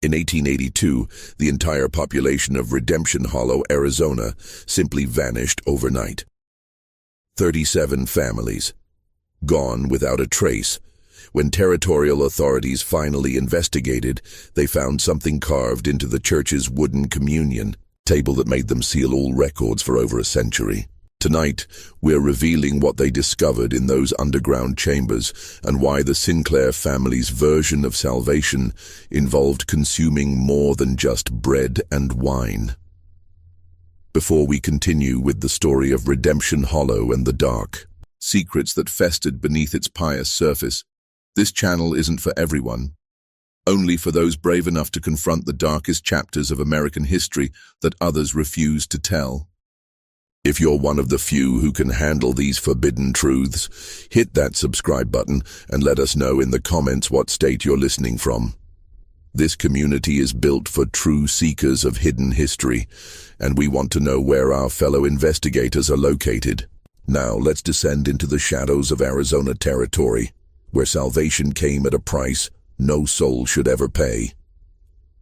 In 1882, the entire population of Redemption Hollow, Arizona, simply vanished overnight. 37 families, gone without a trace. When territorial authorities finally investigated, they found something carved into the church's wooden communion table that made them seal all records for over a century. Tonight, we're revealing what they discovered in those underground chambers and why the Sinclair family's version of salvation involved consuming more than just bread and wine. Before we continue with the story of Redemption Hollow and the dark secrets that festered beneath its pious surface, this channel isn't for everyone. Only for those brave enough to confront the darkest chapters of American history that others refuse to tell. If you're one of the few who can handle these forbidden truths, hit that subscribe button and let us know in the comments what state you're listening from. This community is built for true seekers of hidden history, and we want to know where our fellow investigators are located. Now let's descend into the shadows of Arizona territory, where salvation came at a price no soul should ever pay.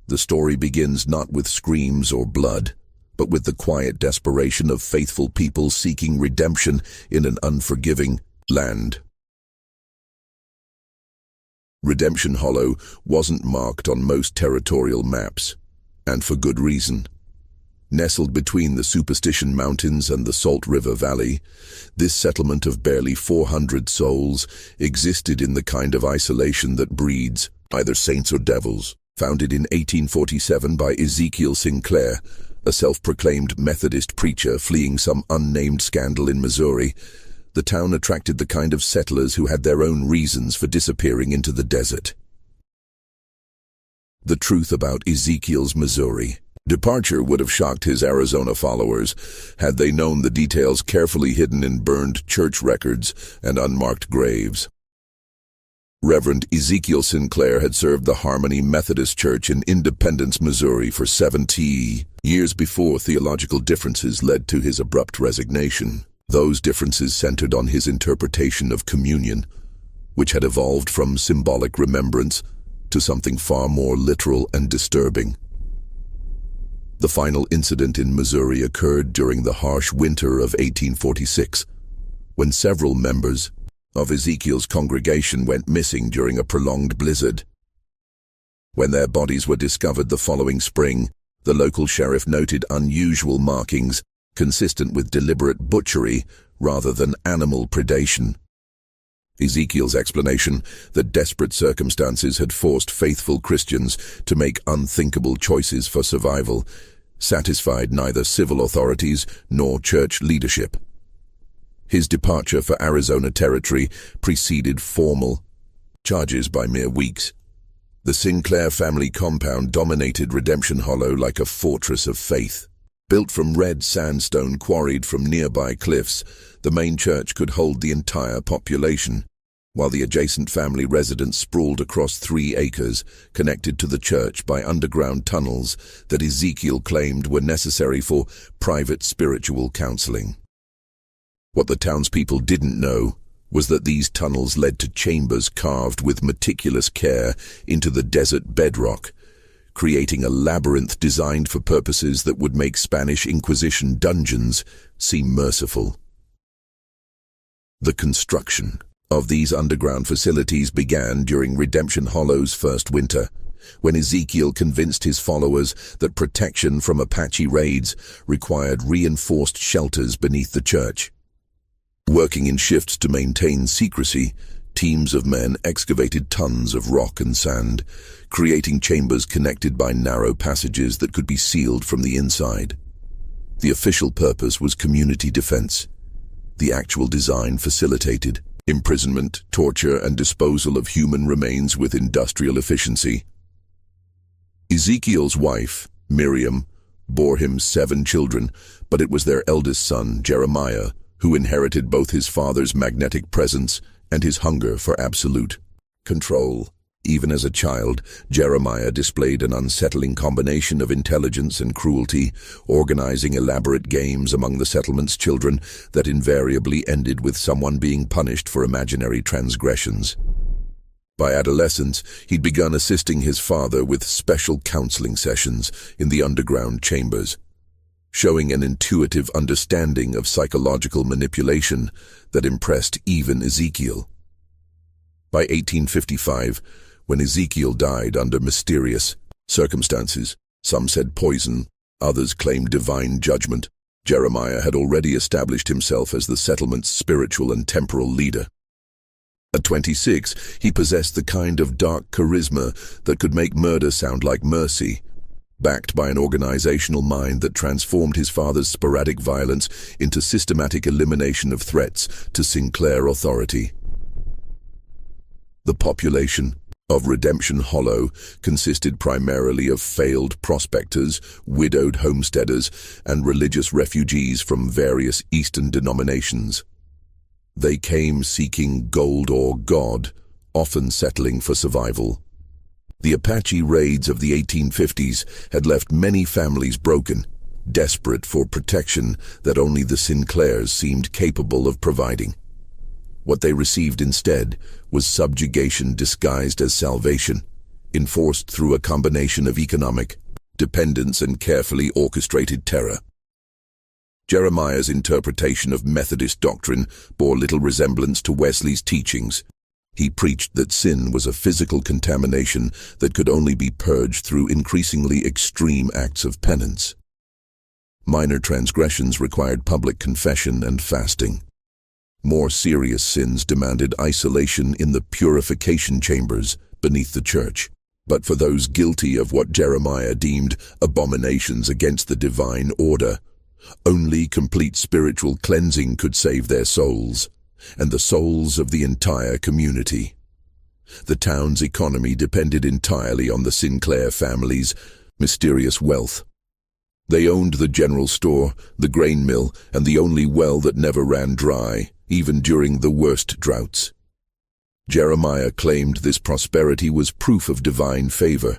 The story begins not with screams or blood, but with the quiet desperation of faithful people seeking redemption in an unforgiving land. Redemption Hollow wasn't marked on most territorial maps, and for good reason. Nestled between the Superstition Mountains and the Salt River Valley, this settlement of barely 400 souls existed in the kind of isolation that breeds either saints or devils. Founded in 1847 by Ezekiel Sinclair, a self-proclaimed Methodist preacher fleeing some unnamed scandal in Missouri, the town attracted the kind of settlers who had their own reasons for disappearing into the desert. The truth about Ezekiel's Missouri departure would have shocked his Arizona followers had they known the details carefully hidden in burned church records and unmarked graves. Reverend Ezekiel Sinclair had served the Harmony Methodist Church in Independence, Missouri for 70 years before theological differences led to his abrupt resignation. Those differences centered on his interpretation of communion, which had evolved from symbolic remembrance to something far more literal and disturbing. The final incident in Missouri occurred during the harsh winter of 1846, when several members of Ezekiel's congregation went missing during a prolonged blizzard. When their bodies were discovered the following spring, the local sheriff noted unusual markings consistent with deliberate butchery rather than animal predation. Ezekiel's explanation that desperate circumstances had forced faithful Christians to make unthinkable choices for survival satisfied neither civil authorities nor church leadership. His departure for Arizona territory preceded formal charges by mere weeks. The Sinclair family compound dominated Redemption Hollow like a fortress of faith. Built from red sandstone quarried from nearby cliffs, the main church could hold the entire population, while the adjacent family residence sprawled across 3 acres, connected to the church by underground tunnels that Ezekiel claimed were necessary for private spiritual counseling. What the townspeople didn't know was that these tunnels led to chambers carved with meticulous care into the desert bedrock, creating a labyrinth designed for purposes that would make Spanish Inquisition dungeons seem merciful. The construction of these underground facilities began during Redemption Hollow's first winter, when Ezekiel convinced his followers that protection from Apache raids required reinforced shelters beneath the church. Working in shifts to maintain secrecy, teams of men excavated tons of rock and sand, creating chambers connected by narrow passages that could be sealed from the inside. The official purpose was community defense. The actual design facilitated imprisonment, torture, and disposal of human remains with industrial efficiency. Ezekiel's wife, Miriam, bore him 7 children, but it was their eldest son, Jeremiah, who inherited both his father's magnetic presence and his hunger for absolute control. Even as a child, Jeremiah displayed an unsettling combination of intelligence and cruelty, organizing elaborate games among the settlement's children that invariably ended with someone being punished for imaginary transgressions. By adolescence, he'd begun assisting his father with special counseling sessions in the underground chambers, showing an intuitive understanding of psychological manipulation that impressed even Ezekiel. By 1855, when Ezekiel died under mysterious circumstances, some said poison, others claimed divine judgment, Jeremiah had already established himself as the settlement's spiritual and temporal leader. At 26, he possessed the kind of dark charisma that could make murder sound like mercy, backed by an organizational mind that transformed his father's sporadic violence into systematic elimination of threats to Sinclair authority. The population of Redemption Hollow consisted primarily of failed prospectors, widowed homesteaders, and religious refugees from various Eastern denominations. They came seeking gold or God, often settling for survival. The Apache raids of the 1850s had left many families broken, desperate for protection that only the Sinclairs seemed capable of providing. What they received instead was subjugation disguised as salvation, enforced through a combination of economic dependence and carefully orchestrated terror. Jeremiah's interpretation of Methodist doctrine bore little resemblance to Wesley's teachings. He preached that sin was a physical contamination that could only be purged through increasingly extreme acts of penance. Minor transgressions required public confession and fasting. More serious sins demanded isolation in the purification chambers beneath the church. But for those guilty of what Jeremiah deemed abominations against the divine order, only complete spiritual cleansing could save their souls, and the souls of the entire community. The town's economy depended entirely on the Sinclair family's mysterious wealth. They owned the general store, the grain mill, and the only well that never ran dry, even during the worst droughts. Jeremiah claimed this prosperity was proof of divine favor,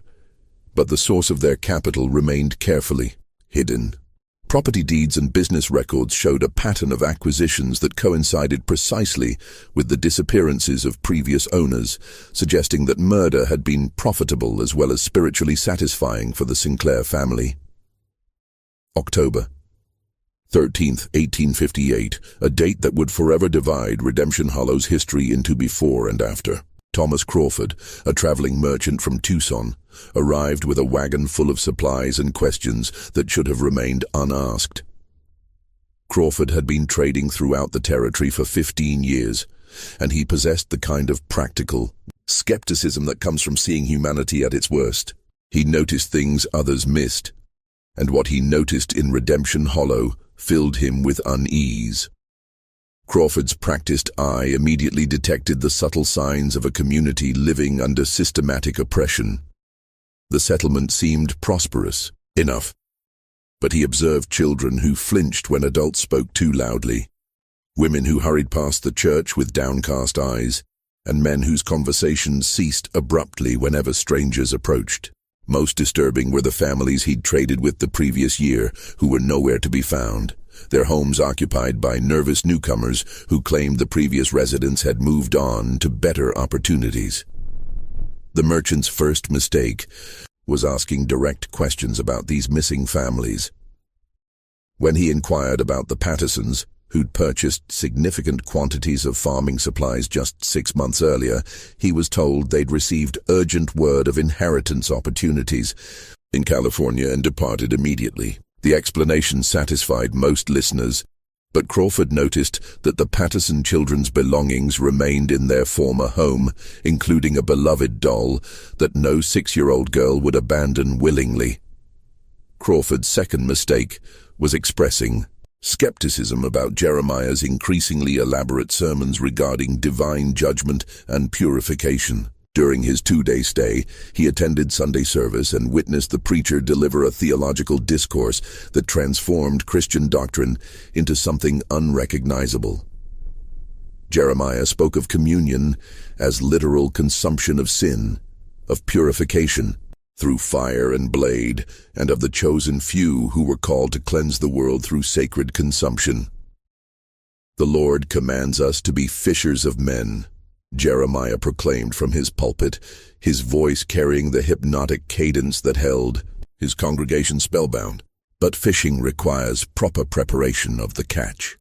but the source of their capital remained carefully hidden. Property deeds and business records showed a pattern of acquisitions that coincided precisely with the disappearances of previous owners, suggesting that murder had been profitable as well as spiritually satisfying for the Sinclair family. October 13th, 1858, a date that would forever divide Redemption Hollow's history into before and after. Thomas Crawford, a traveling merchant from Tucson, arrived with a wagon full of supplies and questions that should have remained unasked. Crawford had been trading throughout the territory for 15 years, and he possessed the kind of practical skepticism that comes from seeing humanity at its worst. He noticed things others missed, and what he noticed in Redemption Hollow filled him with unease. Crawford's practiced eye immediately detected the subtle signs of a community living under systematic oppression. The settlement seemed prosperous enough, but he observed children who flinched when adults spoke too loudly, women who hurried past the church with downcast eyes, and men whose conversations ceased abruptly whenever strangers approached. Most disturbing were the families he'd traded with the previous year, who were nowhere to be found, their homes occupied by nervous newcomers who claimed the previous residents had moved on to better opportunities. The merchant's first mistake was asking direct questions about these missing families. When he inquired about the Pattersons, who'd purchased significant quantities of farming supplies just 6 months earlier, he was told they'd received urgent word of inheritance opportunities in California and departed immediately. The explanation satisfied most listeners, but Crawford noticed that the Patterson children's belongings remained in their former home, including a beloved doll that no 6-year-old girl would abandon willingly. Crawford's second mistake was expressing skepticism about Jeremiah's increasingly elaborate sermons regarding divine judgment and purification. During his 2-day stay, he attended Sunday service and witnessed the preacher deliver a theological discourse that transformed Christian doctrine into something unrecognizable. Jeremiah spoke of communion as literal consumption of sin, of purification through fire and blade, and of the chosen few who were called to cleanse the world through sacred consumption. The Lord commands us to be fishers of men, Jeremiah proclaimed from his pulpit, his voice carrying the hypnotic cadence that held his congregation spellbound. But fishing requires proper preparation of the catch.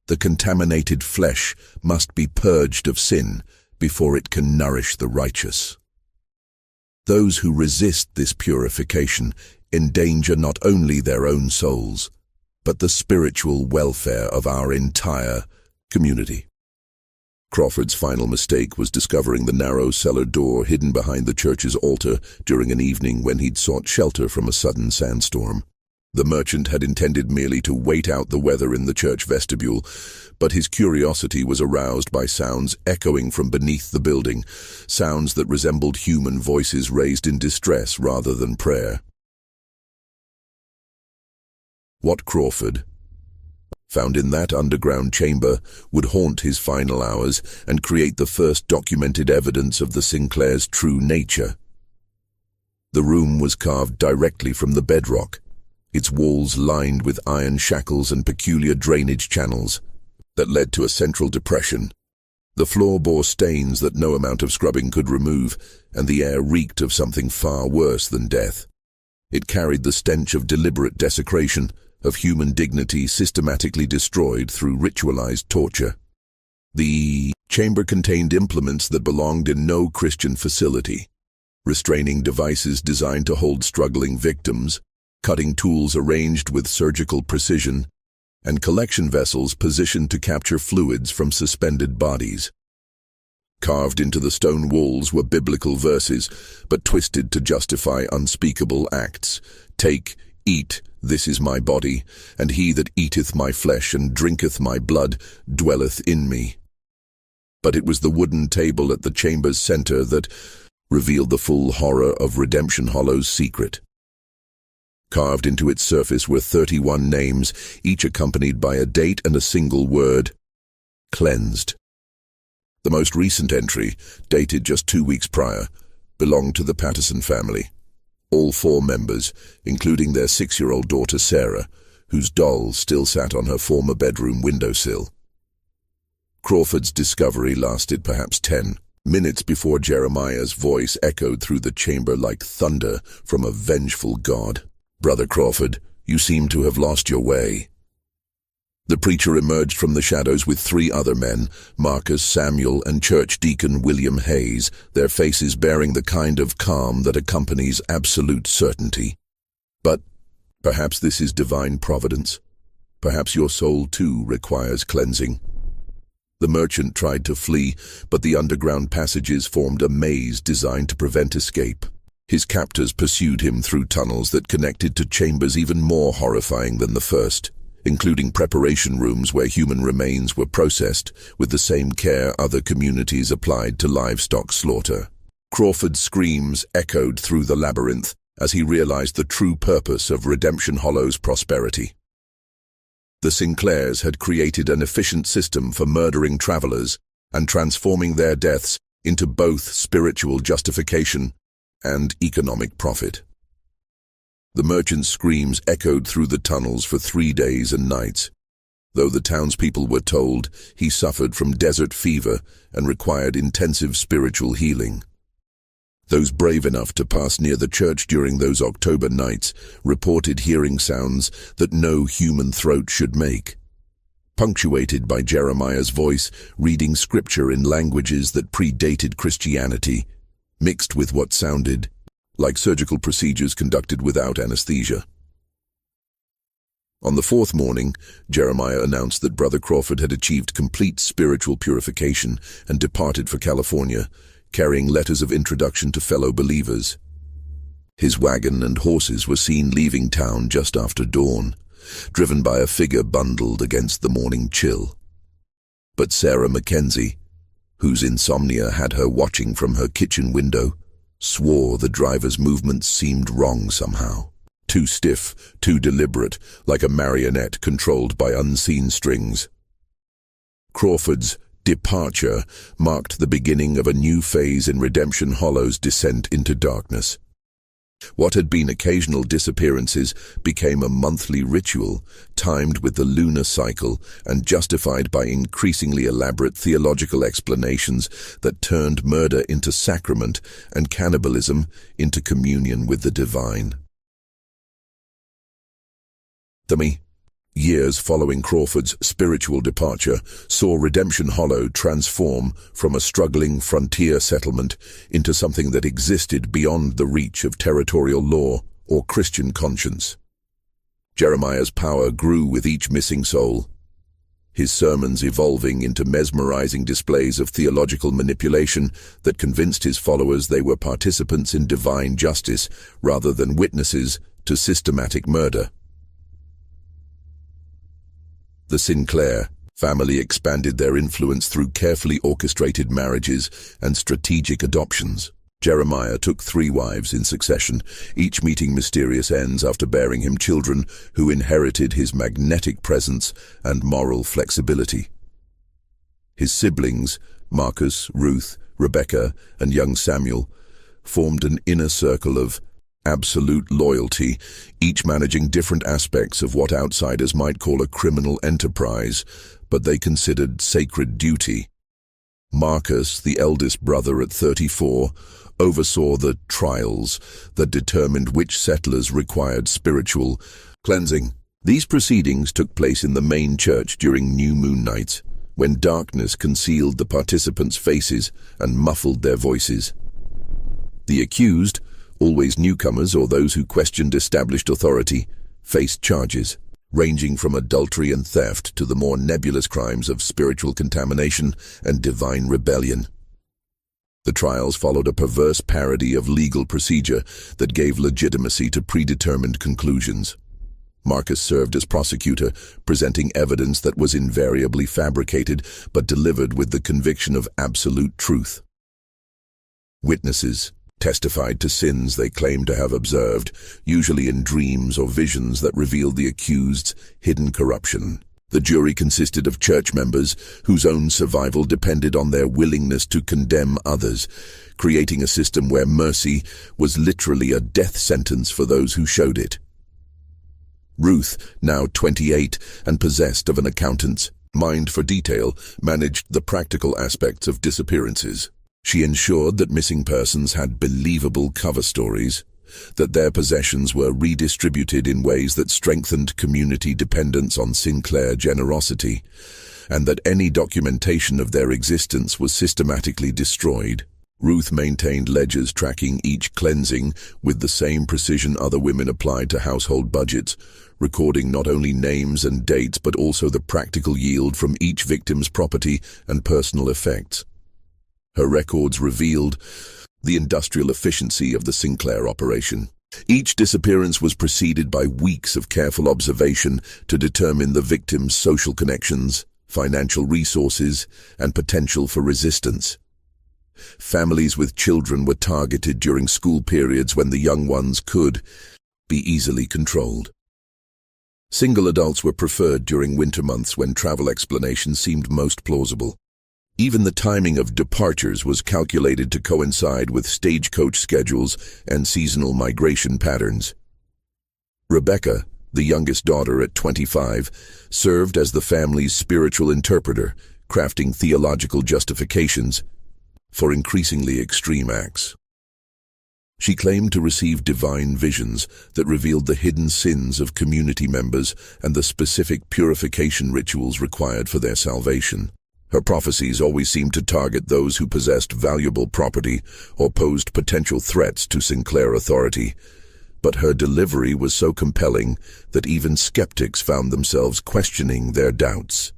The contaminated flesh must be purged of sin before it can nourish the righteous. Those who resist this purification endanger not only their own souls, but the spiritual welfare of our entire community. Crawford's final mistake was discovering the narrow cellar door hidden behind the church's altar during an evening when he'd sought shelter from a sudden sandstorm. The merchant had intended merely to wait out the weather in the church vestibule, but his curiosity was aroused by sounds echoing from beneath the building, sounds that resembled human voices raised in distress rather than prayer. What Crawford found in that underground chamber would haunt his final hours and create the first documented evidence of the Sinclair's true nature. The room was carved directly from the bedrock, its walls lined with iron shackles and peculiar drainage channels that led to a central depression. The floor bore stains that no amount of scrubbing could remove, and the air reeked of something far worse than death. It carried the stench of deliberate desecration, of human dignity systematically destroyed through ritualized torture. The chamber contained implements that belonged in no Christian facility, restraining devices designed to hold struggling victims, cutting tools arranged with surgical precision, and collection vessels positioned to capture fluids from suspended bodies. Carved into the stone walls were biblical verses, but twisted to justify unspeakable acts. Take, eat, this is my body, and he that eateth my flesh and drinketh my blood dwelleth in me. But it was the wooden table at the chamber's center that revealed the full horror of Redemption Hollow's secret. Carved into its surface were 31 names, each accompanied by a date and a single word: cleansed. The most recent entry, dated just 2 weeks prior, belonged to the Patterson family. All 4 members, including their 6-year-old daughter Sarah, whose doll still sat on her former bedroom windowsill. Crawford's discovery lasted perhaps 10 minutes before Jeremiah's voice echoed through the chamber like thunder from a vengeful God. "Brother Crawford, you seem to have lost your way." The preacher emerged from the shadows with 3 other men, Marcus Samuel and church deacon William Hayes, their faces bearing the kind of calm that accompanies absolute certainty. "But perhaps this is divine providence. Perhaps your soul too requires cleansing." The merchant tried to flee, but the underground passages formed a maze designed to prevent escape. His captors pursued him through tunnels that connected to chambers even more horrifying than the first, including preparation rooms where human remains were processed with the same care other communities applied to livestock slaughter. Crawford's screams echoed through the labyrinth as he realized the true purpose of Redemption Hollow's prosperity. The Sinclairs had created an efficient system for murdering travelers and transforming their deaths into both spiritual justification and economic profit. The merchant's screams echoed through the tunnels for 3 days and nights. Though the townspeople were told, he suffered from desert fever and required intensive spiritual healing. Those brave enough to pass near the church during those October nights reported hearing sounds that no human throat should make, punctuated by Jeremiah's voice reading scripture in languages that predated Christianity, mixed with what sounded like surgical procedures conducted without anesthesia. On the 4th morning, Jeremiah announced that Brother Crawford had achieved complete spiritual purification and departed for California, carrying letters of introduction to fellow believers. His wagon and horses were seen leaving town just after dawn, driven by a figure bundled against the morning chill. But Sarah Mackenzie, whose insomnia had her watching from her kitchen window, swore the driver's movements seemed wrong somehow. Too stiff, too deliberate, like a marionette controlled by unseen strings. Crawford's departure marked the beginning of a new phase in Redemption Hollow's descent into darkness. What had been occasional disappearances became a monthly ritual, timed with the lunar cycle and justified by increasingly elaborate theological explanations that turned murder into sacrament and cannibalism into communion with the divine. Years following Crawford's spiritual departure saw Redemption Hollow transform from a struggling frontier settlement into something that existed beyond the reach of territorial law or Christian conscience. Jeremiah's power grew with each missing soul, his sermons evolving into mesmerizing displays of theological manipulation that convinced his followers they were participants in divine justice rather than witnesses to systematic murder. The Sinclair family expanded their influence through carefully orchestrated marriages and strategic adoptions. Jeremiah took 3 wives in succession, each meeting mysterious ends after bearing him children who inherited his magnetic presence and moral flexibility. His siblings, Marcus, Ruth, Rebecca, and young Samuel, formed an inner circle of absolute loyalty, each managing different aspects of what outsiders might call a criminal enterprise, but they considered sacred duty. Marcus, the eldest brother at 34, oversaw the trials that determined which settlers required spiritual cleansing. These proceedings took place in the main church during new moon nights, when darkness concealed the participants' faces and muffled their voices. The accused, always newcomers or those who questioned established authority, faced charges, ranging from adultery and theft to the more nebulous crimes of spiritual contamination and divine rebellion. The trials followed a perverse parody of legal procedure that gave legitimacy to predetermined conclusions. Marcus served as prosecutor, presenting evidence that was invariably fabricated but delivered with the conviction of absolute truth. Witnesses testified to sins they claimed to have observed, usually in dreams or visions that revealed the accused's hidden corruption. The jury consisted of church members whose own survival depended on their willingness to condemn others, creating a system where mercy was literally a death sentence for those who showed it. Ruth, now 28 and possessed of an accountant's mind for detail, managed the practical aspects of disappearances. She ensured that missing persons had believable cover stories, that their possessions were redistributed in ways that strengthened community dependence on Sinclair generosity, and that any documentation of their existence was systematically destroyed. Ruth maintained ledgers tracking each cleansing with the same precision other women applied to household budgets, recording not only names and dates but also the practical yield from each victim's property and personal effects. Her records revealed the industrial efficiency of the Sinclair operation. Each disappearance was preceded by weeks of careful observation to determine the victim's social connections, financial resources, and potential for resistance. Families with children were targeted during school periods when the young ones could be easily controlled. Single adults were preferred during winter months when travel explanations seemed most plausible. Even the timing of departures was calculated to coincide with stagecoach schedules and seasonal migration patterns. Rebecca, the youngest daughter at 25, served as the family's spiritual interpreter, crafting theological justifications for increasingly extreme acts. She claimed to receive divine visions that revealed the hidden sins of community members and the specific purification rituals required for their salvation. Her prophecies always seemed to target those who possessed valuable property or posed potential threats to Sinclair authority, but her delivery was so compelling that even skeptics found themselves questioning their doubts.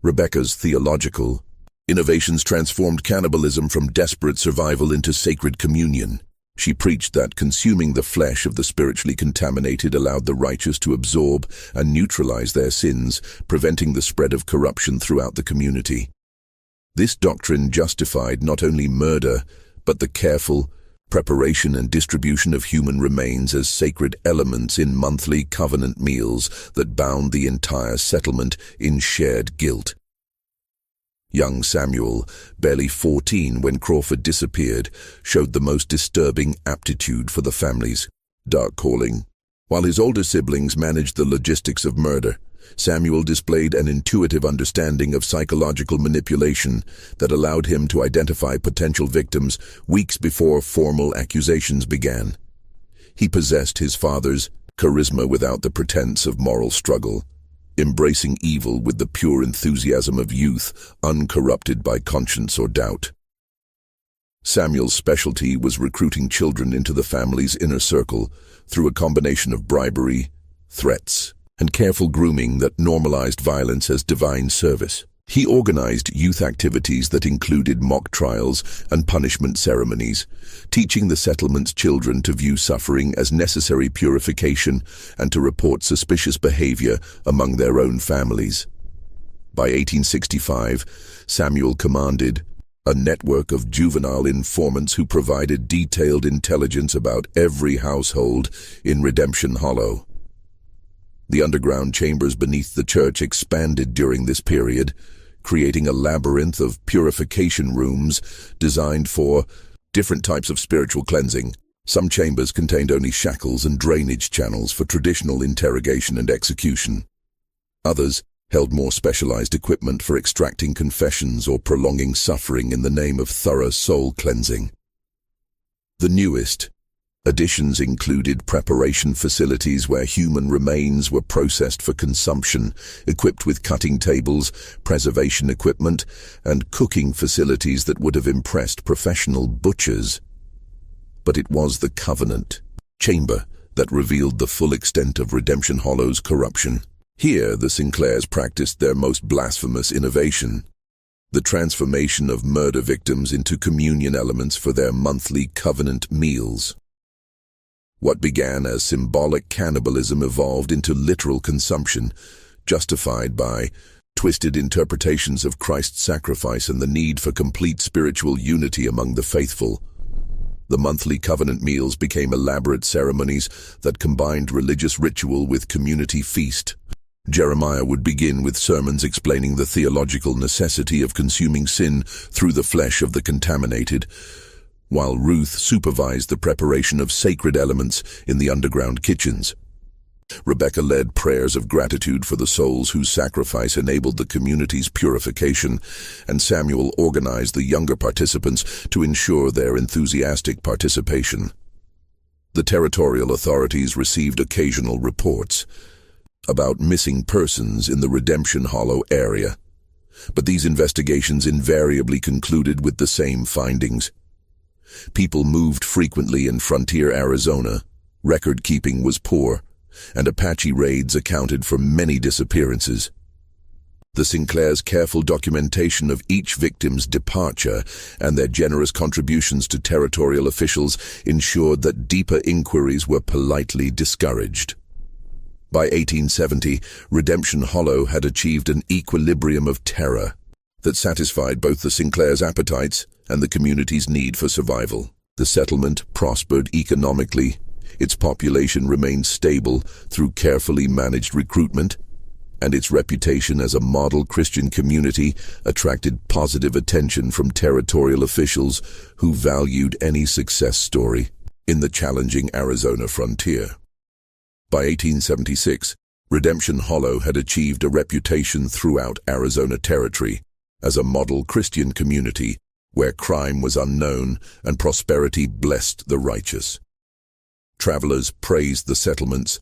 Rebecca's theological innovations transformed cannibalism from desperate survival into sacred communion. She preached that consuming the flesh of the spiritually contaminated allowed the righteous to absorb and neutralize their sins, preventing the spread of corruption throughout the community. This doctrine justified not only murder, but the careful preparation and distribution of human remains as sacred elements in monthly covenant meals that bound the entire settlement in shared guilt. Young Samuel, barely 14 when Crawford disappeared, showed the most disturbing aptitude for the family's dark calling. While his older siblings managed the logistics of murder, Samuel displayed an intuitive understanding of psychological manipulation that allowed him to identify potential victims weeks before formal accusations began. He possessed his father's charisma without the pretense of moral struggle, embracing evil with the pure enthusiasm of youth, uncorrupted by conscience or doubt. Samuel's specialty was recruiting children into the family's inner circle through a combination of bribery, threats, and careful grooming that normalized violence as divine service. He organized youth activities that included mock trials and punishment ceremonies, teaching the settlement's children to view suffering as necessary purification and to report suspicious behavior among their own families. By 1865, Samuel commanded a network of juvenile informants who provided detailed intelligence about every household in Redemption Hollow. The underground chambers beneath the church expanded during this period, creating a labyrinth of purification rooms designed for different types of spiritual cleansing. Some chambers contained only shackles and drainage channels for traditional interrogation and execution. Others held more specialized equipment for extracting confessions or prolonging suffering in the name of thorough soul cleansing. The newest additions included preparation facilities where human remains were processed for consumption, equipped with cutting tables, preservation equipment, and cooking facilities that would have impressed professional butchers. But it was the Covenant chamber that revealed the full extent of Redemption Hollow's corruption. Here, the Sinclairs practiced their most blasphemous innovation: the transformation of murder victims into communion elements for their monthly covenant meals. What began as symbolic cannibalism evolved into literal consumption, justified by twisted interpretations of Christ's sacrifice and the need for complete spiritual unity among the faithful. The monthly covenant meals became elaborate ceremonies that combined religious ritual with community feast. Jeremiah would begin with sermons explaining the theological necessity of consuming sin through the flesh of the contaminated, while Ruth supervised the preparation of sacred elements in the underground kitchens. Rebecca led prayers of gratitude for the souls whose sacrifice enabled the community's purification, and Samuel organized the younger participants to ensure their enthusiastic participation. The territorial authorities received occasional reports about missing persons in the Redemption Hollow area, but these investigations invariably concluded with the same findings. People moved frequently in frontier Arizona, record-keeping was poor, and Apache raids accounted for many disappearances. The Sinclairs' careful documentation of each victim's departure and their generous contributions to territorial officials ensured that deeper inquiries were politely discouraged. By 1870, Redemption Hollow had achieved an equilibrium of terror that satisfied both the Sinclairs' appetites and the community's need for survival. The settlement prospered economically. Its population remained stable through carefully managed recruitment, and its reputation as a model Christian community attracted positive attention from territorial officials who valued any success story in the challenging Arizona frontier. By 1876, Redemption Hollow had achieved a reputation throughout Arizona Territory as a model Christian community where crime was unknown and prosperity blessed the righteous. Travelers praised the settlement's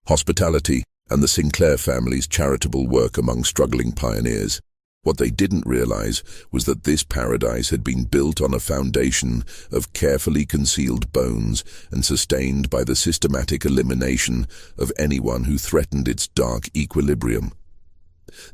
hospitality and the Sinclair family's charitable work among struggling pioneers. What they didn't realize was that this paradise had been built on a foundation of carefully concealed bones and sustained by the systematic elimination of anyone who threatened its dark equilibrium.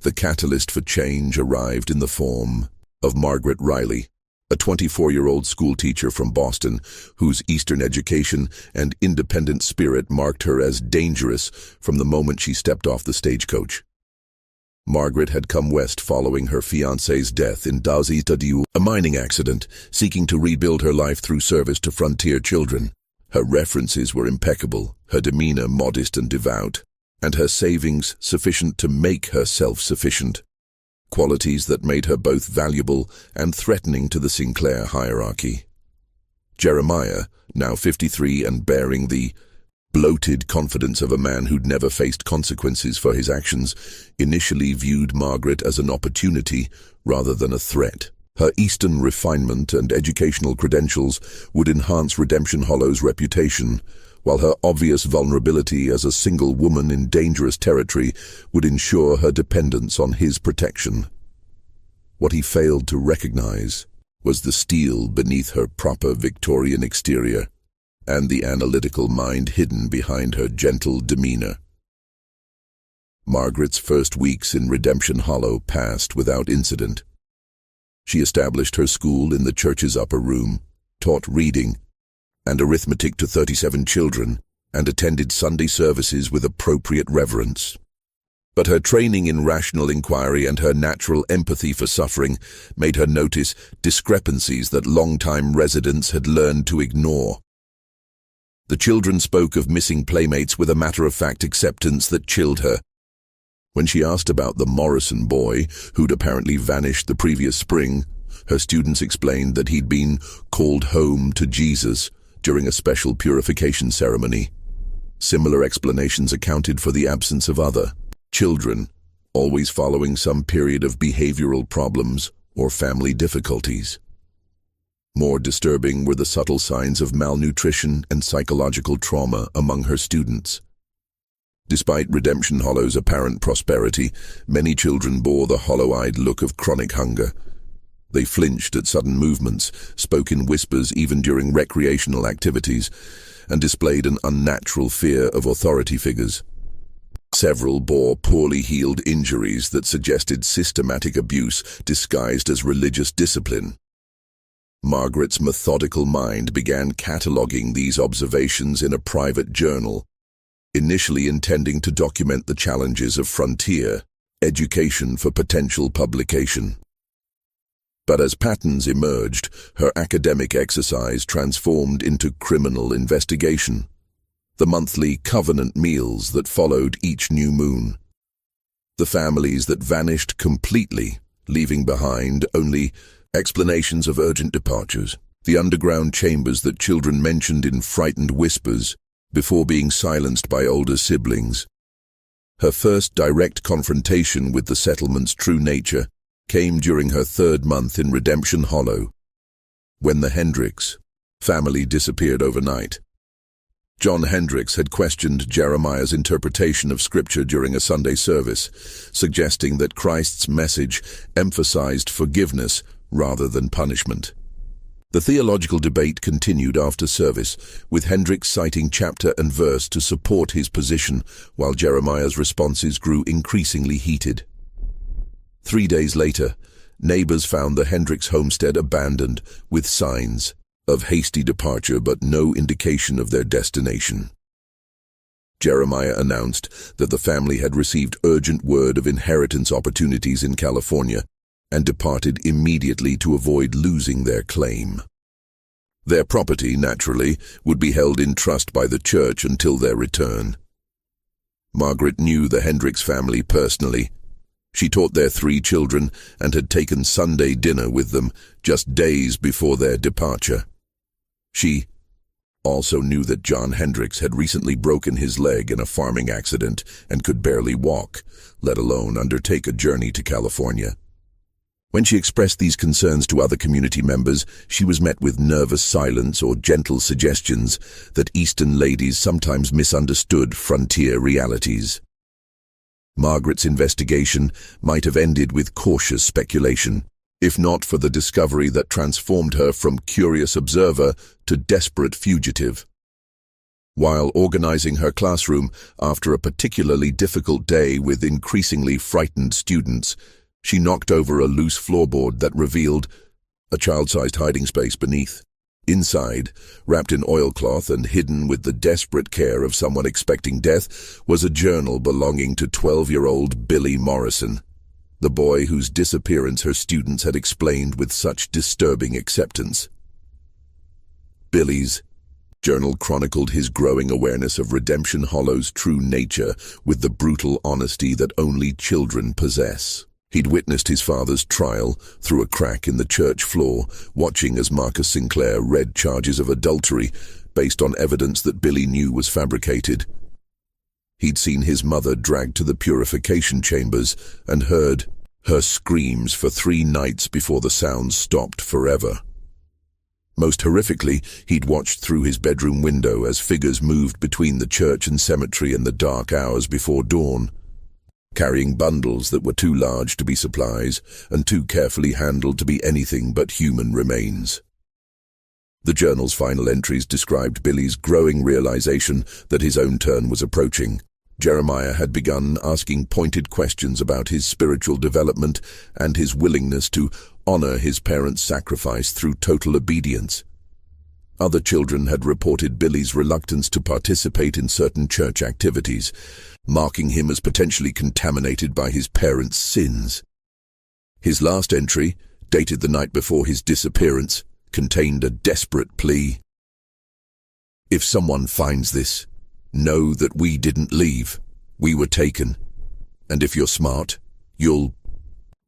The catalyst for change arrived in the form of Margaret Riley, a 24-year-old schoolteacher from Boston whose Eastern education and independent spirit marked her as dangerous from the moment she stepped off the stagecoach. Margaret had come west following her fiancé's death in Dazitadiu, a mining accident, seeking to rebuild her life through service to frontier children. Her references were impeccable, her demeanor modest and devout, and her savings sufficient to make her self-sufficient. qualities that made her both valuable and threatening to the Sinclair hierarchy. Jeremiah, now 53 and bearing the bloated confidence of a man who'd never faced consequences for his actions, initially viewed Margaret as an opportunity rather than a threat. Her Eastern refinement and educational credentials would enhance Redemption Hollow's reputation, while her obvious vulnerability as a single woman in dangerous territory would ensure her dependence on his protection. What he failed to recognize was the steel beneath her proper Victorian exterior and the analytical mind hidden behind her gentle demeanor. Margaret's first weeks in Redemption Hollow passed without incident. She established her school in the church's upper room, taught reading and arithmetic to 37 children, and attended Sunday services with appropriate reverence. But her training in rational inquiry and her natural empathy for suffering made her notice discrepancies that long-time residents had learned to ignore. The children spoke of missing playmates with a matter-of-fact acceptance that chilled her. When she asked about the Morrison boy, who'd apparently vanished the previous spring, her students explained that he'd been called home to Jesus during a special purification ceremony. Similar explanations accounted for the absence of other children, always following some period of behavioral problems or family difficulties. More disturbing were the subtle signs of malnutrition and psychological trauma among her students. Despite Redemption Hollow's apparent prosperity, many children bore the hollow-eyed look of chronic hunger. They flinched at sudden movements, spoke in whispers even during recreational activities, and displayed an unnatural fear of authority figures. Several bore poorly healed injuries that suggested systematic abuse disguised as religious discipline. Margaret's methodical mind began cataloging these observations in a private journal, initially intending to document the challenges of frontier education for potential publication. But as patterns emerged, her academic exercise transformed into criminal investigation. The monthly covenant meals that followed each new moon. The families that vanished completely, leaving behind only explanations of urgent departures. The underground chambers that children mentioned in frightened whispers before being silenced by older siblings. Her first direct confrontation with the settlement's true nature came during her third month in Redemption Hollow, when the Hendricks family disappeared overnight. John Hendricks had questioned Jeremiah's interpretation of Scripture during a Sunday service, suggesting that Christ's message emphasized forgiveness rather than punishment. The theological debate continued after service, with Hendricks citing chapter and verse to support his position, while Jeremiah's responses grew increasingly heated. 3 days later, neighbors found the Hendricks homestead abandoned, with signs of hasty departure but no indication of their destination. Jeremiah announced that the family had received urgent word of inheritance opportunities in California and departed immediately to avoid losing their claim. Their property, naturally, would be held in trust by the church until their return. Margaret knew the Hendricks family personally. She taught their 3 children and had taken Sunday dinner with them just days before their departure. She also knew that John Hendricks had recently broken his leg in a farming accident and could barely walk, let alone undertake a journey to California. When she expressed these concerns to other community members, she was met with nervous silence or gentle suggestions that Eastern ladies sometimes misunderstood frontier realities. Margaret's investigation might have ended with cautious speculation, if not for the discovery that transformed her from curious observer to desperate fugitive. While organizing her classroom after a particularly difficult day with increasingly frightened students, she knocked over a loose floorboard that revealed a child-sized hiding space beneath. Inside, wrapped in oilcloth and hidden with the desperate care of someone expecting death, was a journal belonging to 12-year-old Billy Morrison, the boy whose disappearance her students had explained with such disturbing acceptance. Billy's journal chronicled his growing awareness of Redemption Hollow's true nature with the brutal honesty that only children possess. He'd witnessed his father's trial through a crack in the church floor, watching as Marcus Sinclair read charges of adultery based on evidence that Billy knew was fabricated. He'd seen his mother dragged to the purification chambers and heard her screams for 3 nights before the sounds stopped forever. Most horrifically, he'd watched through his bedroom window as figures moved between the church and cemetery in the dark hours before dawn, carrying bundles that were too large to be supplies and too carefully handled to be anything but human remains. The journal's final entries described Billy's growing realization that his own turn was approaching. Jeremiah had begun asking pointed questions about his spiritual development and his willingness to honor his parents' sacrifice through total obedience. Other children had reported Billy's reluctance to participate in certain church activities, marking him as potentially contaminated by his parents' sins. His last entry, dated the night before his disappearance, contained a desperate plea. "If someone finds this, know that we didn't leave. We were taken. And if you're smart, you'll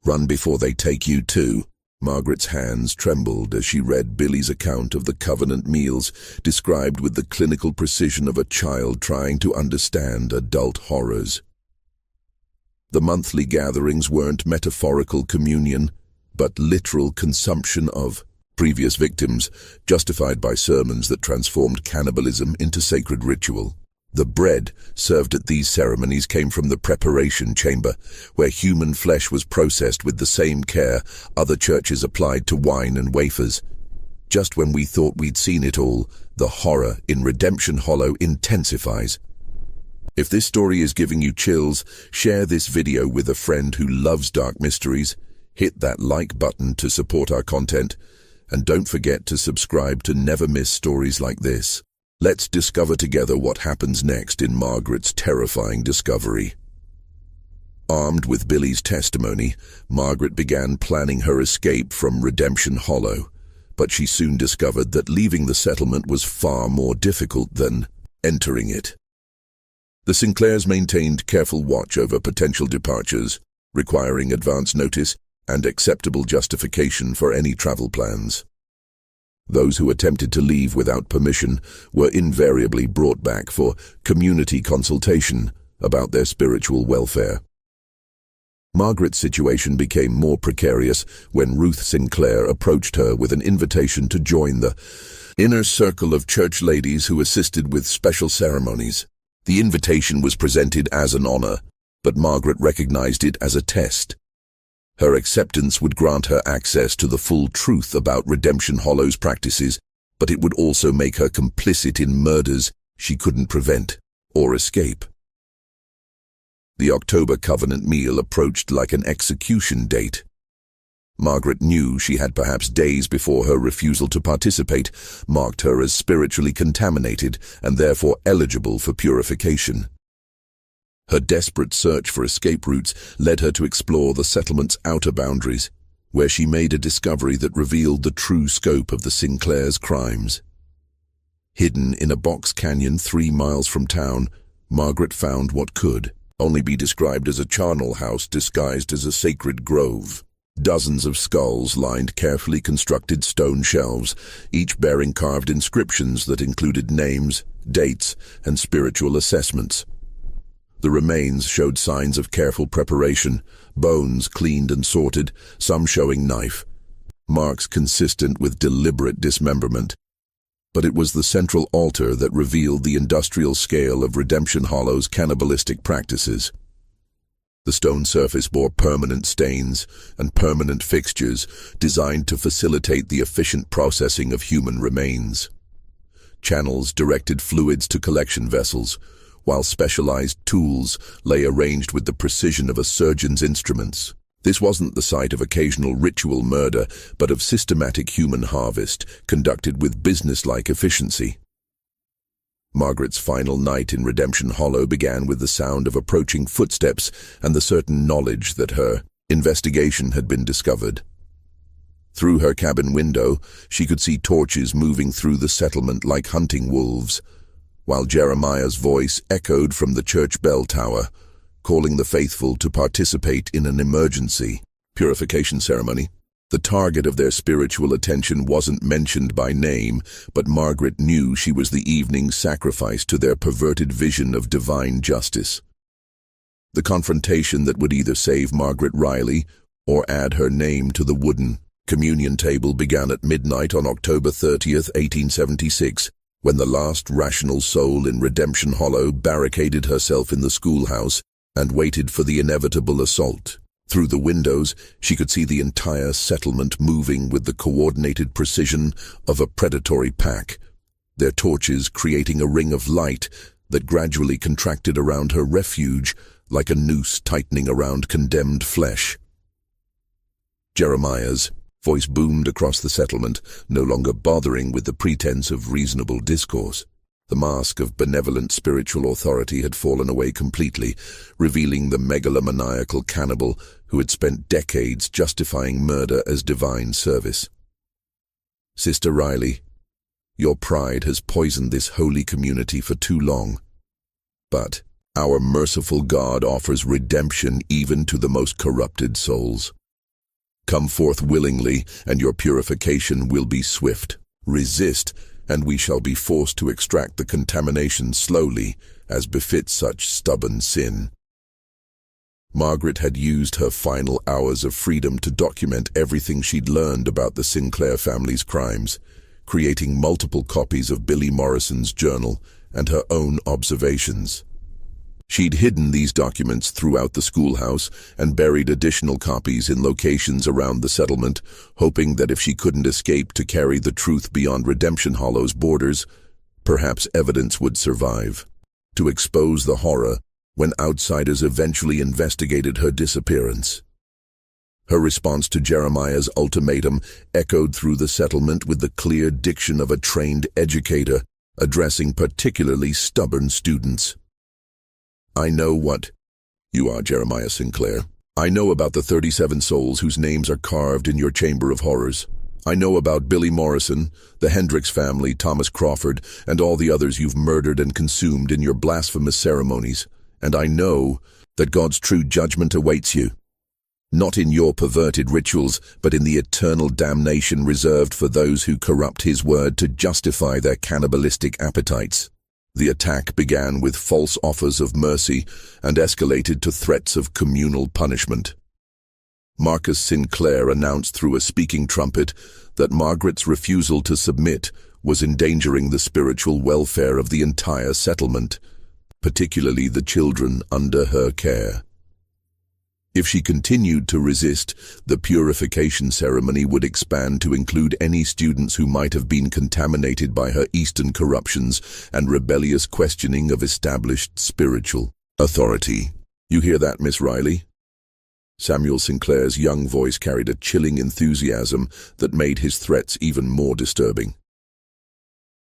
run before they take you too." Margaret's hands trembled as she read Billy's account of the covenant meals, described with the clinical precision of a child trying to understand adult horrors. The monthly gatherings weren't metaphorical communion, but literal consumption of previous victims, justified by sermons that transformed cannibalism into sacred ritual. The bread served at these ceremonies came from the preparation chamber, where human flesh was processed with the same care other churches applied to wine and wafers. Just when we thought we'd seen it all, the horror in Redemption Hollow intensifies. If this story is giving you chills, share this video with a friend who loves dark mysteries, hit that like button to support our content, and don't forget to subscribe to never miss stories like this. Let's discover together what happens next in Margaret's terrifying discovery. Armed with Billy's testimony, Margaret began planning her escape from Redemption Hollow, but she soon discovered that leaving the settlement was far more difficult than entering it. The Sinclairs maintained careful watch over potential departures, requiring advance notice and acceptable justification for any travel plans. Those who attempted to leave without permission were invariably brought back for community consultation about their spiritual welfare. Margaret's situation became more precarious when Ruth Sinclair approached her with an invitation to join the inner circle of church ladies who assisted with special ceremonies. The invitation was presented as an honor, but Margaret recognized it as a test. Her acceptance would grant her access to the full truth about Redemption Hollow's practices, but it would also make her complicit in murders she couldn't prevent or escape. The October Covenant meal approached like an execution date. Margaret knew she had perhaps days before her refusal to participate marked her as spiritually contaminated and therefore eligible for purification. Her desperate search for escape routes led her to explore the settlement's outer boundaries, where she made a discovery that revealed the true scope of the Sinclairs' crimes. Hidden in a box canyon 3 miles from town, Margaret found what could only be described as a charnel house disguised as a sacred grove. Dozens of skulls lined carefully constructed stone shelves, each bearing carved inscriptions that included names, dates, and spiritual assessments. The remains showed signs of careful preparation, bones cleaned and sorted, some showing knife marks consistent with deliberate dismemberment. But it was the central altar that revealed the industrial scale of Redemption Hollow's cannibalistic practices. The stone surface bore permanent stains and permanent fixtures designed to facilitate the efficient processing of human remains. Channels directed fluids to collection vessels, while specialized tools lay arranged with the precision of a surgeon's instruments. This wasn't the site of occasional ritual murder, but of systematic human harvest, conducted with businesslike efficiency. Margaret's final night in Redemption Hollow began with the sound of approaching footsteps and the certain knowledge that her investigation had been discovered. Through her cabin window, she could see torches moving through the settlement like hunting wolves, while Jeremiah's voice echoed from the church bell tower, calling the faithful to participate in an emergency purification ceremony. The target of their spiritual attention wasn't mentioned by name, but Margaret knew she was the evening's sacrifice to their perverted vision of divine justice. The confrontation that would either save Margaret Riley or add her name to the wooden communion table began at midnight on October 30th, 1876, when the last rational soul in Redemption Hollow barricaded herself in the schoolhouse and waited for the inevitable assault. Through the windows, she could see the entire settlement moving with the coordinated precision of a predatory pack, their torches creating a ring of light that gradually contracted around her refuge like a noose tightening around condemned flesh. Jeremiah's voice boomed across the settlement, no longer bothering with the pretense of reasonable discourse. The mask of benevolent spiritual authority had fallen away completely, revealing the megalomaniacal cannibal who had spent decades justifying murder as divine service. Sister Riley, your pride has poisoned this holy community for too long. But our merciful God offers redemption even to the most corrupted souls. Come forth willingly, and your purification will be swift. Resist, and we shall be forced to extract the contamination slowly, as befits such stubborn sin. Margaret had used her final hours of freedom to document everything she'd learned about the Sinclair family's crimes, creating multiple copies of Billy Morrison's journal and her own observations. She'd hidden these documents throughout the schoolhouse and buried additional copies in locations around the settlement, hoping that if she couldn't escape to carry the truth beyond Redemption Hollow's borders, perhaps evidence would survive to expose the horror when outsiders eventually investigated her disappearance. Her response to Jeremiah's ultimatum echoed through the settlement with the clear diction of a trained educator, addressing particularly stubborn students. I know what you are, Jeremiah Sinclair. I know about the 37 souls whose names are carved in your chamber of horrors. I know about Billy Morrison, the Hendricks family, Thomas Crawford, and all the others you've murdered and consumed in your blasphemous ceremonies. And I know that God's true judgment awaits you. Not in your perverted rituals, but in the eternal damnation reserved for those who corrupt His word to justify their cannibalistic appetites. The attack began with false offers of mercy and escalated to threats of communal punishment. Marcus Sinclair announced through a speaking trumpet that Margaret's refusal to submit was endangering the spiritual welfare of the entire settlement, particularly the children under her care. If she continued to resist, the purification ceremony would expand to include any students who might have been contaminated by her Eastern corruptions and rebellious questioning of established spiritual authority. You hear that, Miss Riley? Samuel Sinclair's young voice carried a chilling enthusiasm that made his threats even more disturbing.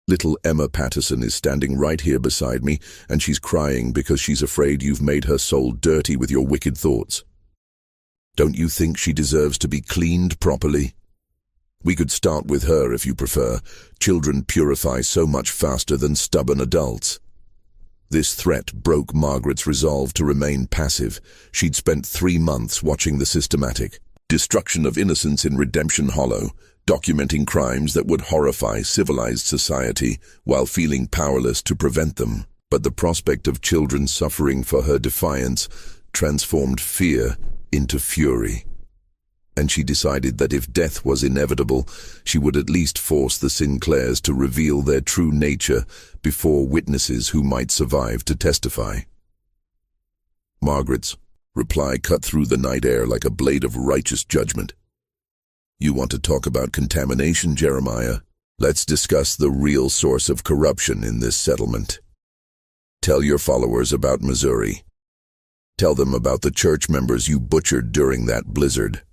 Little Emma Patterson is standing right here beside me, and she's crying because she's afraid you've made her soul dirty with your wicked thoughts. Don't you think she deserves to be cleaned properly? We could start with her if you prefer. Children purify so much faster than stubborn adults. This threat broke Margaret's resolve to remain passive. She'd spent 3 months watching the systematic destruction of innocence in Redemption Hollow, documenting crimes that would horrify civilized society while feeling powerless to prevent them. But the prospect of children suffering for her defiance transformed fear into fury, and she decided that if death was inevitable, she would at least force the Sinclairs to reveal their true nature before witnesses who might survive to testify. Margaret's reply cut through the night air like a blade of righteous judgment. You want to talk about contamination, Jeremiah? Let's discuss the real source of corruption in this settlement. Tell your followers about Missouri. Tell them about the church members you butchered during that blizzard.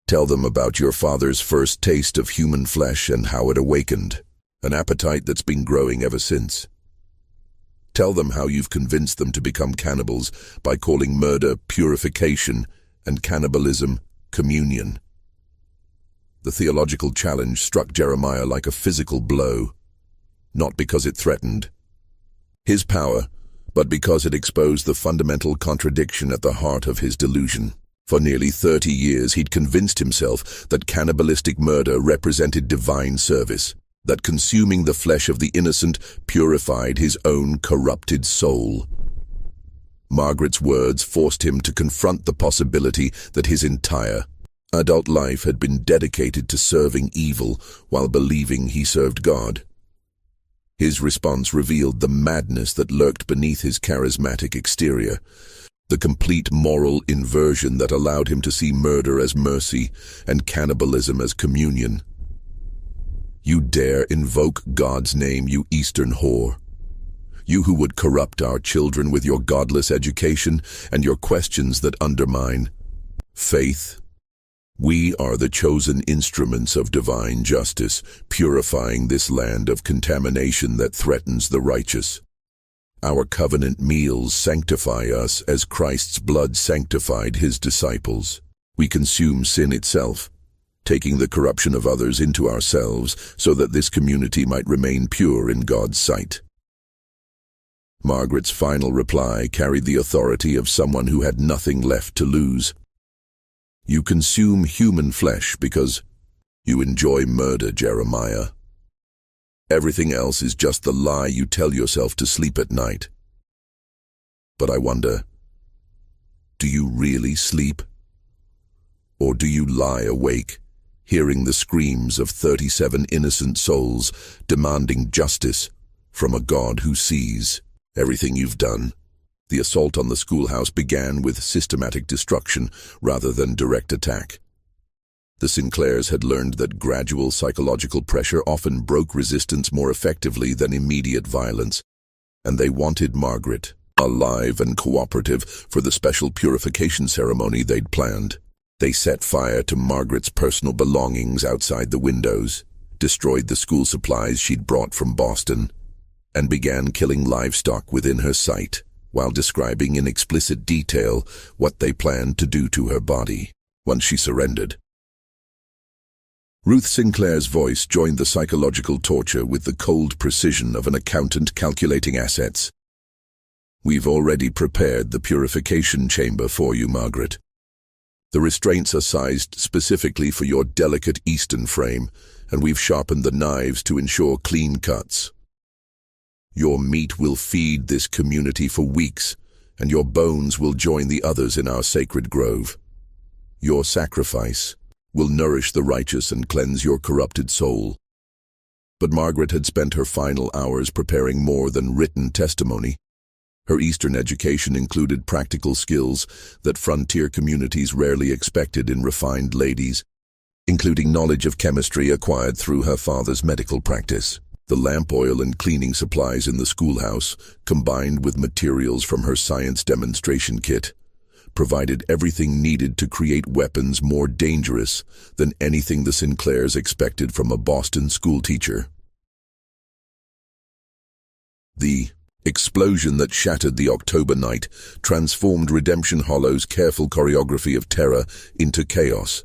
Tell them about your father's first taste of human flesh and how it awakened, an appetite that's been growing ever since. Tell them how you've convinced them to become cannibals by calling murder purification and cannibalism communion. The theological challenge struck Jeremiah like a physical blow, not because it threatened his power, but because it exposed the fundamental contradiction at the heart of his delusion. For nearly 30 years he'd convinced himself that cannibalistic murder represented divine service, that consuming the flesh of the innocent purified his own corrupted soul. Margaret's words forced him to confront the possibility that his entire adult life had been dedicated to serving evil while believing he served God. His response revealed the madness that lurked beneath his charismatic exterior, the complete moral inversion that allowed him to see murder as mercy and cannibalism as communion. "You dare invoke God's name, you Eastern whore. You who would corrupt our children with your godless education and your questions that undermine faith. We are the chosen instruments of divine justice, purifying this land of contamination that threatens the righteous. Our covenant meals sanctify us as Christ's blood sanctified his disciples. We consume sin itself, taking the corruption of others into ourselves so that this community might remain pure in God's sight." Margaret's final reply carried the authority of someone who had nothing left to lose. "You consume human flesh because you enjoy murder, Jeremiah. Everything else is just the lie you tell yourself to sleep at night. But I wonder, do you really sleep? Or do you lie awake, hearing the screams of 37 innocent souls demanding justice from a God who sees everything you've done?" The assault on the schoolhouse began with systematic destruction rather than direct attack. The Sinclairs had learned that gradual psychological pressure often broke resistance more effectively than immediate violence, and they wanted Margaret alive and cooperative for the special purification ceremony they'd planned. They set fire to Margaret's personal belongings outside the windows, destroyed the school supplies she'd brought from Boston, and began killing livestock within her sight, while describing in explicit detail what they planned to do to her body once she surrendered. Ruth Sinclair's voice joined the psychological torture with the cold precision of an accountant calculating assets. "We've already prepared the purification chamber for you, Margaret. The restraints are sized specifically for your delicate Eastern frame, and we've sharpened the knives to ensure clean cuts. Your meat will feed this community for weeks, and your bones will join the others in our sacred grove. Your sacrifice will nourish the righteous and cleanse your corrupted soul." But Margaret had spent her final hours preparing more than written testimony. Her Eastern education included practical skills that frontier communities rarely expected in refined ladies, including knowledge of chemistry acquired through her father's medical practice. The lamp oil and cleaning supplies in the schoolhouse, combined with materials from her science demonstration kit, provided everything needed to create weapons more dangerous than anything the Sinclairs expected from a Boston schoolteacher. The explosion that shattered the October night transformed Redemption Hollow's careful choreography of terror into chaos.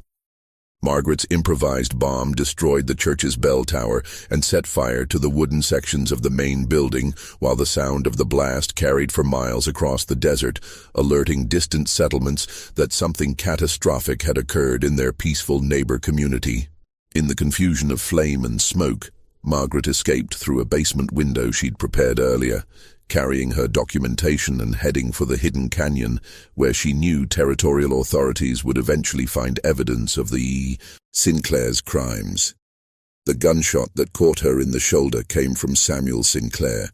Margaret's improvised bomb destroyed the church's bell tower and set fire to the wooden sections of the main building, while the sound of the blast carried for miles across the desert, alerting distant settlements that something catastrophic had occurred in their peaceful neighbor community. In the confusion of flame and smoke, Margaret escaped through a basement window she'd prepared earlier, carrying her documentation and heading for the hidden canyon, where she knew territorial authorities would eventually find evidence of the Sinclair's crimes. The gunshot that caught her in the shoulder came from Samuel Sinclair,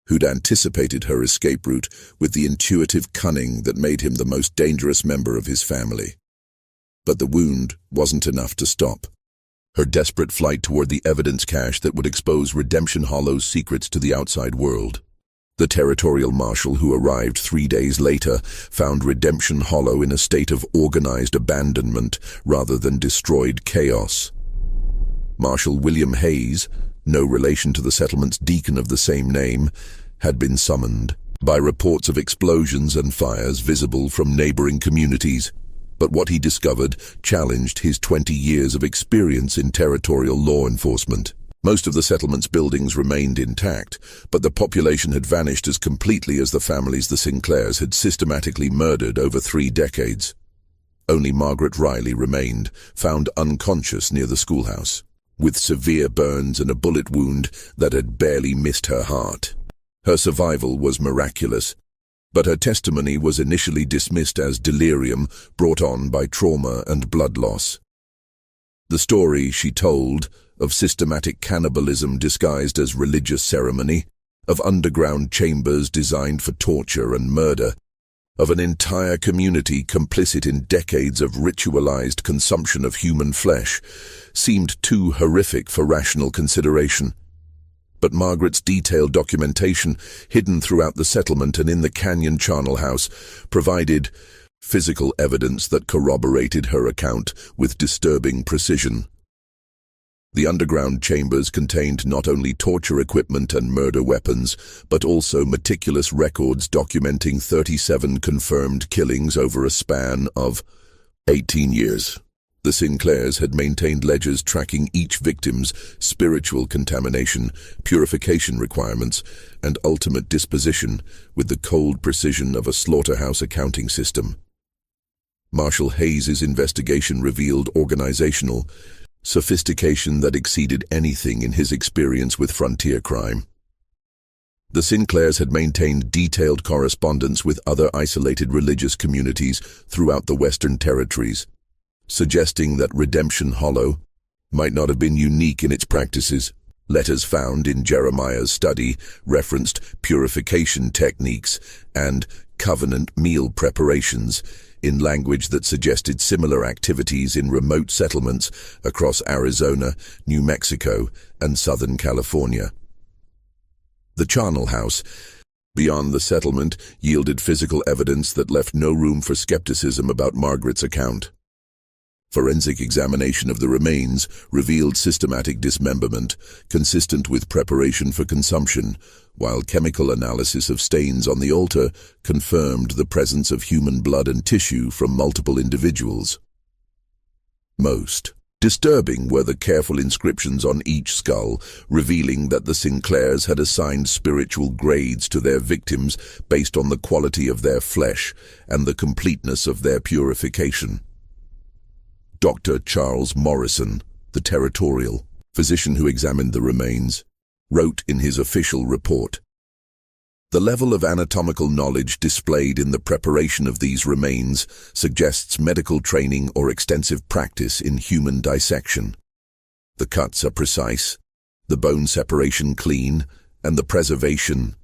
who'd anticipated her escape route with the intuitive cunning that made him the most dangerous member of his family. But the wound wasn't enough to stop her desperate flight toward the evidence cache that would expose Redemption Hollow's secrets to the outside world. The territorial marshal who arrived 3 days later found Redemption Hollow in a state of organized abandonment rather than destroyed chaos. Marshal William Hayes, no relation to the settlement's deacon of the same name, had been summoned by reports of explosions and fires visible from neighboring communities. But what he discovered challenged his 20 years of experience in territorial law enforcement. Most of the settlement's buildings remained intact, but the population had vanished as completely as the families the Sinclairs had systematically murdered over 3 decades. Only Margaret Riley remained, found unconscious near the schoolhouse, with severe burns and a bullet wound that had barely missed her heart. Her survival was miraculous, but her testimony was initially dismissed as delirium brought on by trauma and blood loss. The story she told of systematic cannibalism disguised as religious ceremony, of underground chambers designed for torture and murder, of an entire community complicit in decades of ritualized consumption of human flesh, seemed too horrific for rational consideration. But Margaret's detailed documentation, hidden throughout the settlement and in the canyon charnel house, provided physical evidence that corroborated her account with disturbing precision. The underground chambers contained not only torture equipment and murder weapons, but also meticulous records documenting 37 confirmed killings over a span of 18 years. The Sinclairs had maintained ledgers tracking each victim's spiritual contamination, purification requirements, and ultimate disposition with the cold precision of a slaughterhouse accounting system. Marshal Hayes's investigation revealed organizational sophistication that exceeded anything in his experience with frontier crime. The Sinclairs had maintained detailed correspondence with other isolated religious communities throughout the Western Territories, suggesting that Redemption Hollow might not have been unique in its practices. Letters found in Jeremiah's study referenced purification techniques and covenant meal preparations in language that suggested similar activities in remote settlements across Arizona, New Mexico, and Southern California. The charnel house, beyond the settlement, yielded physical evidence that left no room for skepticism about Margaret's account. Forensic examination of the remains revealed systematic dismemberment, consistent with preparation for consumption, while chemical analysis of stains on the altar confirmed the presence of human blood and tissue from multiple individuals. Most disturbing were the careful inscriptions on each skull, revealing that the Sinclairs had assigned spiritual grades to their victims based on the quality of their flesh and the completeness of their purification. Dr. Charles Morrison, the territorial physician who examined the remains, wrote in his official report, "The level of anatomical knowledge displayed in the preparation of these remains suggests medical training or extensive practice in human dissection. The cuts are precise, the bone separation clean, and the preservation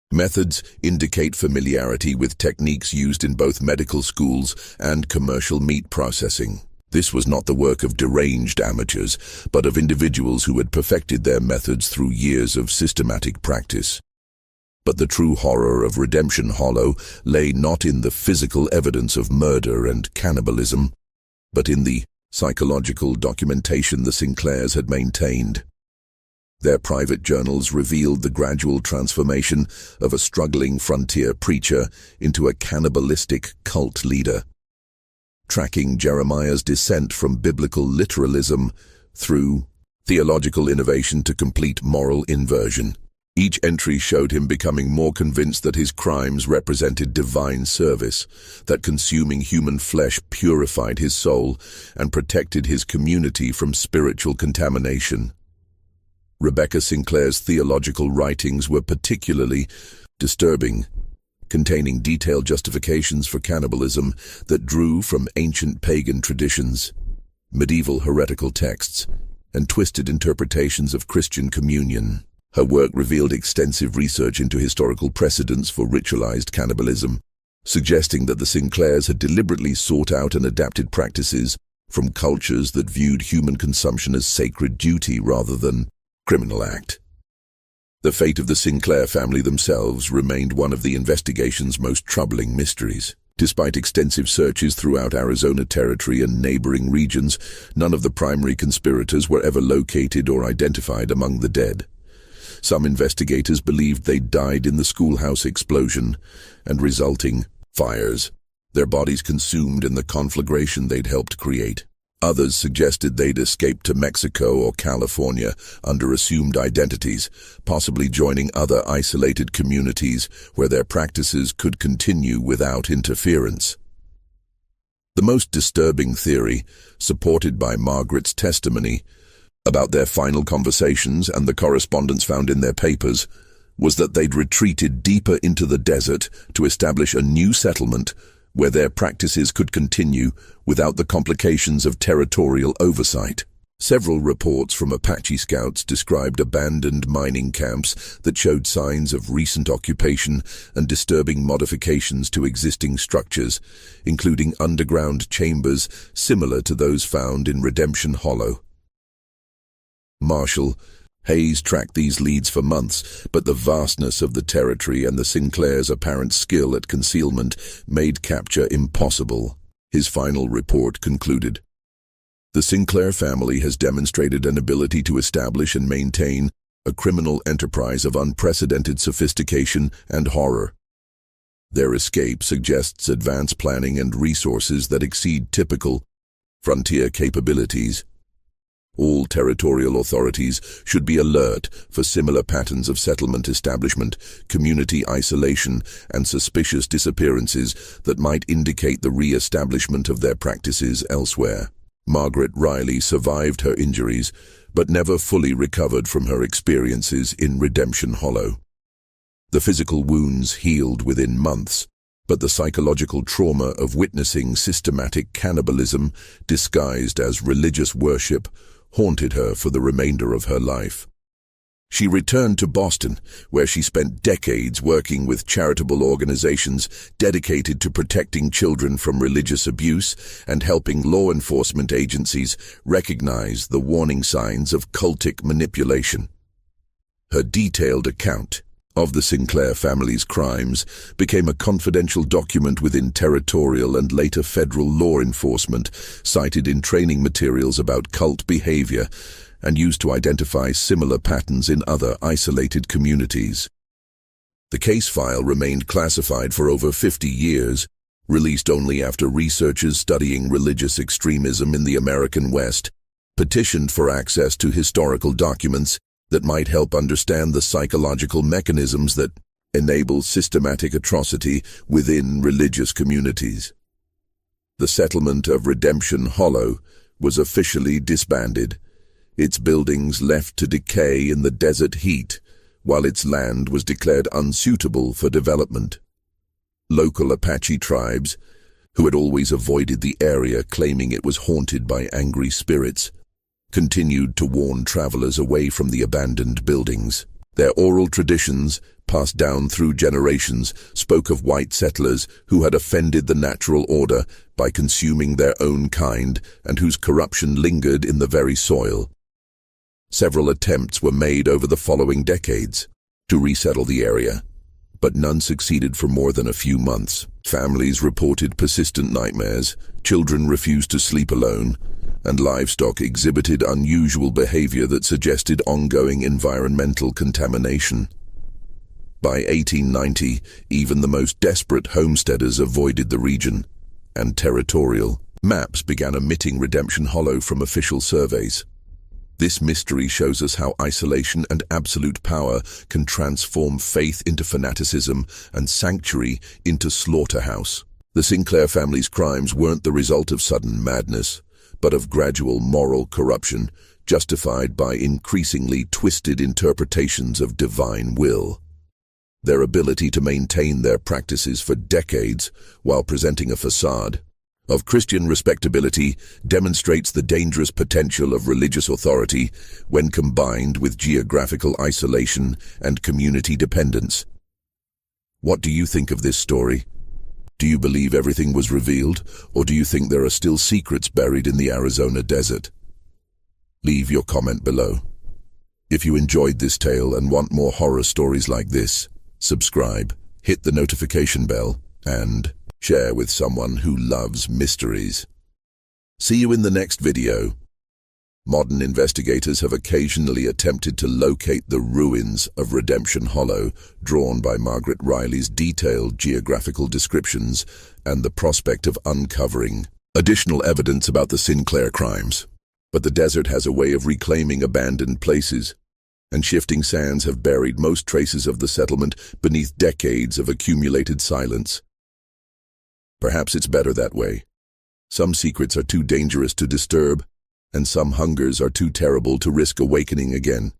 methods indicate familiarity with techniques used in both medical schools and commercial meat processing. This was not the work of deranged amateurs, but of individuals who had perfected their methods through years of systematic practice." But the true horror of Redemption Hollow lay not in the physical evidence of murder and cannibalism, but in the psychological documentation the Sinclairs had maintained. Their private journals revealed the gradual transformation of a struggling frontier preacher into a cannibalistic cult leader, tracking Jeremiah's descent from biblical literalism through theological innovation to complete moral inversion. Each entry showed him becoming more convinced that his crimes represented divine service, that consuming human flesh purified his soul and protected his community from spiritual contamination. Rebecca Sinclair's theological writings were particularly disturbing, containing detailed justifications for cannibalism that drew from ancient pagan traditions, medieval heretical texts, and twisted interpretations of Christian communion. Her work revealed extensive research into historical precedents for ritualized cannibalism, suggesting that the Sinclairs had deliberately sought out and adapted practices from cultures that viewed human consumption as sacred duty rather than criminal act. The fate of the Sinclair family themselves remained one of the investigation's most troubling mysteries. Despite extensive searches throughout Arizona Territory and neighboring regions, none of the primary conspirators were ever located or identified among the dead. Some investigators believed they died in the schoolhouse explosion and resulting fires, their bodies consumed in the conflagration they'd helped create. Others suggested they'd escaped to Mexico or California under assumed identities, possibly joining other isolated communities where their practices could continue without interference. The most disturbing theory, supported by Margaret's testimony about their final conversations and the correspondence found in their papers, was that they'd retreated deeper into the desert to establish a new settlement where their practices could continue without the complications of territorial oversight. Several reports from Apache scouts described abandoned mining camps that showed signs of recent occupation and disturbing modifications to existing structures, including underground chambers similar to those found in Redemption Hollow. Marshall Hayes tracked these leads for months, but the vastness of the territory and the Sinclair's apparent skill at concealment made capture impossible. His final report concluded, "The Sinclair family has demonstrated an ability to establish and maintain a criminal enterprise of unprecedented sophistication and horror. Their escape suggests advanced planning and resources that exceed typical frontier capabilities. All territorial authorities should be alert for similar patterns of settlement establishment, community isolation, and suspicious disappearances that might indicate the re-establishment of their practices elsewhere." Margaret Riley survived her injuries, but never fully recovered from her experiences in Redemption Hollow. The physical wounds healed within months, but the psychological trauma of witnessing systematic cannibalism disguised as religious worship haunted her for the remainder of her life. She returned to Boston, where she spent decades working with charitable organizations dedicated to protecting children from religious abuse and helping law enforcement agencies recognize the warning signs of cultic manipulation. Her detailed account of the Sinclair family's crimes became a confidential document within territorial and later federal law enforcement, cited in training materials about cult behavior and used to identify similar patterns in other isolated communities. The case file remained classified for over 50 years, released only after researchers studying religious extremism in the American West petitioned for access to historical documents that might help understand the psychological mechanisms that enable systematic atrocity within religious communities. The settlement of Redemption Hollow was officially disbanded, its buildings left to decay in the desert heat, while its land was declared unsuitable for development. Local Apache tribes, who had always avoided the area claiming it was haunted by angry spirits, continued to warn travelers away from the abandoned buildings. Their oral traditions, passed down through generations, spoke of white settlers who had offended the natural order by consuming their own kind and whose corruption lingered in the very soil. Several attempts were made over the following decades to resettle the area, but none succeeded for more than a few months. Families reported persistent nightmares, children refused to sleep alone, and livestock exhibited unusual behavior that suggested ongoing environmental contamination. By 1890, even the most desperate homesteaders avoided the region, and territorial maps began omitting Redemption Hollow from official surveys. This mystery shows us how isolation and absolute power can transform faith into fanaticism and sanctuary into slaughterhouse. The Sinclair family's crimes weren't the result of sudden madness, but of gradual moral corruption, justified by increasingly twisted interpretations of divine will. Their ability to maintain their practices for decades while presenting a facade of Christian respectability demonstrates the dangerous potential of religious authority when combined with geographical isolation and community dependence. What do you think of this story? Do you believe everything was revealed, or do you think there are still secrets buried in the Arizona desert? Leave your comment below. If you enjoyed this tale and want more horror stories like this, subscribe, hit the notification bell, and share with someone who loves mysteries. See you in the next video. Modern investigators have occasionally attempted to locate the ruins of Redemption Hollow, drawn by Margaret Riley's detailed geographical descriptions and the prospect of uncovering additional evidence about the Sinclair crimes. But the desert has a way of reclaiming abandoned places, and shifting sands have buried most traces of the settlement beneath decades of accumulated silence. Perhaps it's better that way. Some secrets are too dangerous to disturb, and some hungers are too terrible to risk awakening again.